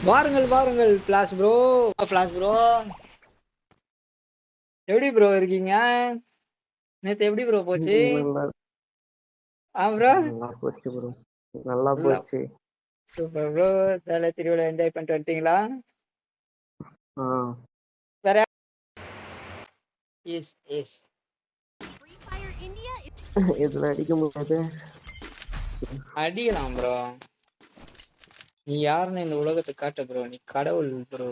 வாருங்கள் வாருங்கள் flash bro. Flash bro எப்படி ப்ரோ இருக்கீங்க? நேத்து எப்படி ப்ரோ போச்சு? நல்லா ப்ரோ நல்லா போச்சு ப்ரோ. நல்லா போச்சு. Super bro. ஜாலியா திருவிழா என்ஜாய் பண்ணிட்டு வந்துட்டீங்களா? வேற எஸ் எஸ் இதுல அடிக்க முடியாது. அடிக்கலாம் ப்ரோ. நீ யாருன்னு இந்த உலகத்தை காட்ட ப்ரோ. நீ கடவுள் ப்ரோ.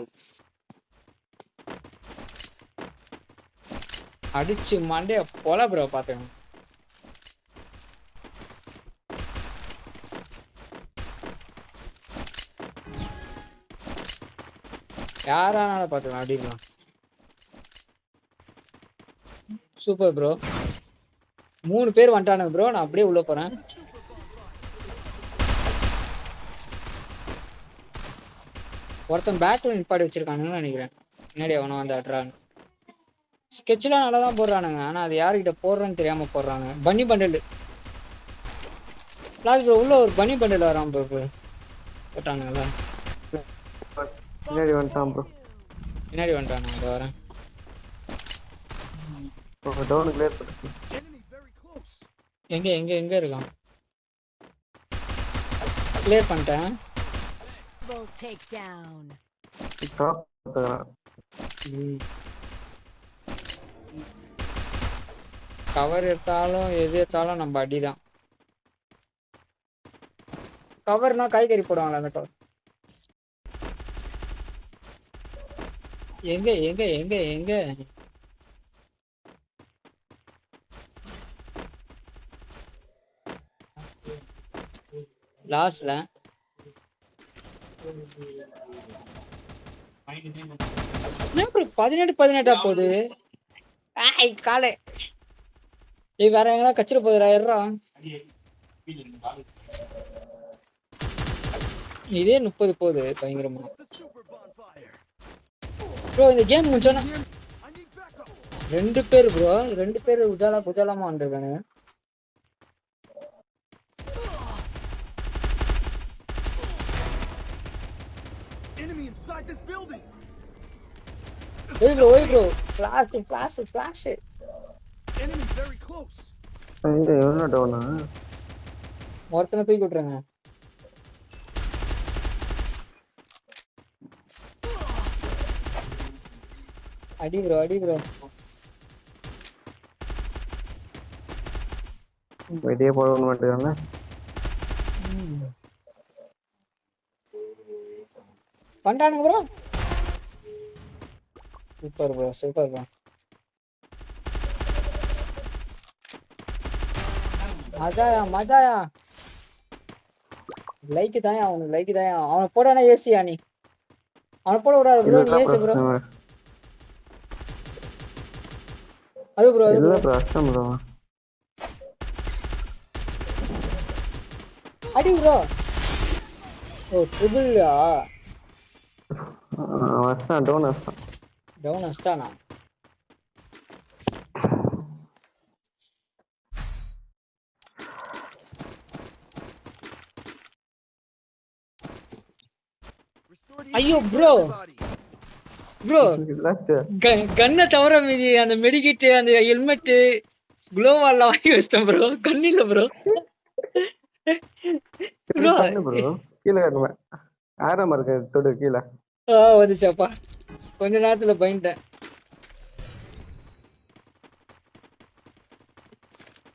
அடிச்சு மண்டைய பொல ப்ரோ. பாத்துக்கணும். யாரானாலும் பாத்துக்கலாம். அடிக்கலாம். Super bro. 3 பேர் வந்துட்டானுங்க ப்ரோ. நான் அப்படியே உள்ள போறேன். ஒருத்தன் பேக்ல நிப்பாடி வச்சிருக்கானுங்கன்னு நினைக்கிறேன். முன்னாடி அவனும் வந்து அட்றான்னு. ஸ்கெட்ச்லாம் நல்லா தான் போடுறானுங்க. ஆனா அது யாருக்கிட்ட போடுறேன்னு தெரியாம போடுறானுங்க. பன்னி பண்டல் கிளாஸ் ப்ரோ. உள்ள ஒரு பன்னி பண்டல் வரான் ப்ரோ. போட்டானுங்களா? பின்னாடி வந்துட்டான் ப்ரோ. பின்னாடி வந்துட்டானுங்க. அந்த வரேன். டவுன் கிளியர் பண்ணு. எங்க எங்க எங்க இருக்கான்? கிளியர் பண்ணிட்டேன். கவர் எடுத்தாலும் எது எடுத்தாலும் நம்ம அடிதான். கவர்னா காய்கறி போடுவாங்களா அந்த கவர்? எங்க எங்க எங்க எங்க லாஸ்ட்ல 18 போகுது. காலை வேற எங்கன்னா கச்சிட போகுதுடா. இதே 30 போகுது. பயங்கரமா ப்ரோ. இந்த கேம் முடிச்சோன்னா 2 பேர் ப்ரோ. 2 பேர் உஜாலாமா வந்துருக்கானுங்க. ஓய் ப்ரோ. ஃபிளாஷ். எங்க எவ்வளோ டவுனா? ஒருத்தனை தூக்கி விட்டுருங்க. அடி ப்ரோ. வெளியே போட மாட்டேங்கானே. பண்ணிட்டானுங்க ப்ரோ. Super bro. மஜாயா லைக் தான். அவனுக்கு லைக் தான். அவனை போடானா ஏசியா நீ? அவனை போட விடாது ப்ரோ. நீ ஏசி ப்ரோ. அது ப்ரோ. கஷ்டம் ப்ரோ. அடி ப்ரோ. ஓ ட்ரிபிளா? டவுன் அஸ்டானா? ஐயோ ப்ரோ கண்ணை தவிர மீதி அந்த மெடிக்கிட்டு அந்த ஹெல்மெட்டு குளோவால்லாம் வாங்கி வச்சிட்டேன் ப்ரோ. கண்ணில்ல ப்ரோ. கீழே ஆறாம இருக்கு. தொடு கீழே வந்துச்சாப்பா. கொஞ்ச நேரத்துல பயந்துட்டேன்.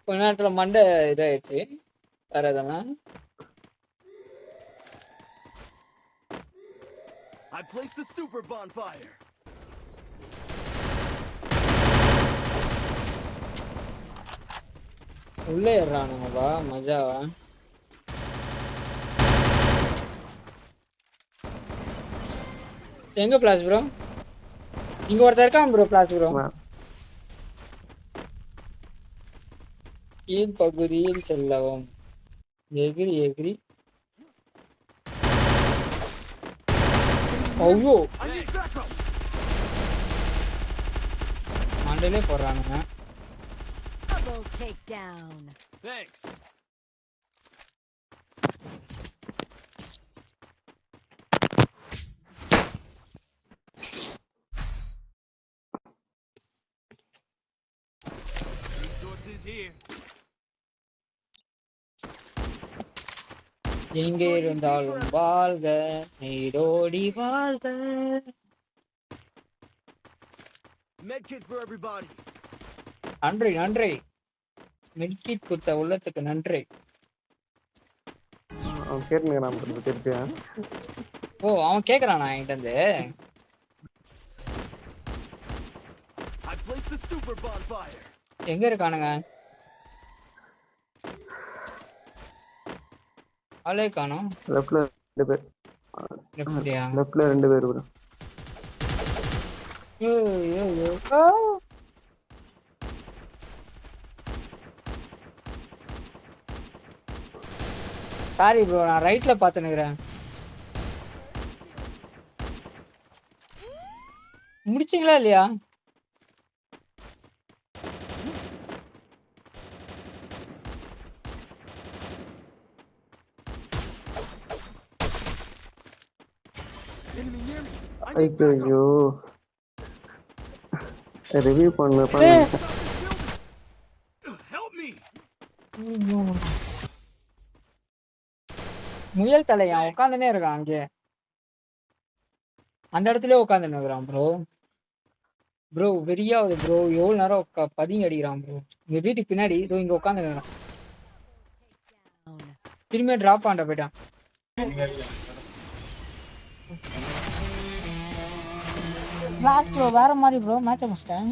கொஞ்ச நேரத்துல மண்டை இதாயிடுச்சு. வேற எதனா I placed the super bonfire. உள்ள ஏறானுங்கப்பா. மஜாவா? எங்க பிளாஸ் ப்ரோ? இங்க ஒருத்தர் இருக்கான் ப்ரோ. பிளாஸ் ப்ரோ கீழ் பகுதியில் செல்லவும். எகிரி ஐயோ மண்டையிலே போடுறானுங்க. here. எங்கே இருந்தாலும் வாழ்க நீரோடி வாழ்க. Medkit for everybody. நன்றி நன்றி, மெட்கிட் கொடுத்த உள்ளத்துக்கு நன்றி. அவன் கேட்டுக்கிறான் திருப்பியா. ஓ அவன் கேக்குறானா என்கிட்ட இருந்து? I placed the super bonfire. எங்க இருக்கானுங்க? ஆளே காணோம். லெஃப்ட்ல 2 பேர். எப்படியா? லெஃப்ட்ல 2 பேர் bro. சாரி ப்ரோ, நான் ரைட்ல பாத்துனுக்குறேன். முடிச்சிங்களா இல்லையா? Enemy near me. I need backup. ஐயோ ரிவ்யூ பண்ணு. Help me. முயல் தலையா உட்காந்துனே இருக்கான் அங்கே, அந்த இடத்துல உட்காந்துன்னு இருக்கிறான் ப்ரோ. ப்ரோ வெறியாவது ப்ரோ, எவ்வளவு நேரம் பதுங்கி அடிக்கிறான் ப்ரோ. இங்க வீட்டுக்கு பின்னாடி இதோ இங்க உட்காந்து இருக்கிறான். திரும்பியும் டிராப் ஆண்ட போயிட்டான். கிளாஸ் ப்ரோ வேற மாதிரி ப்ரோ, மேட்ச் முடிச்சிட்டேன்.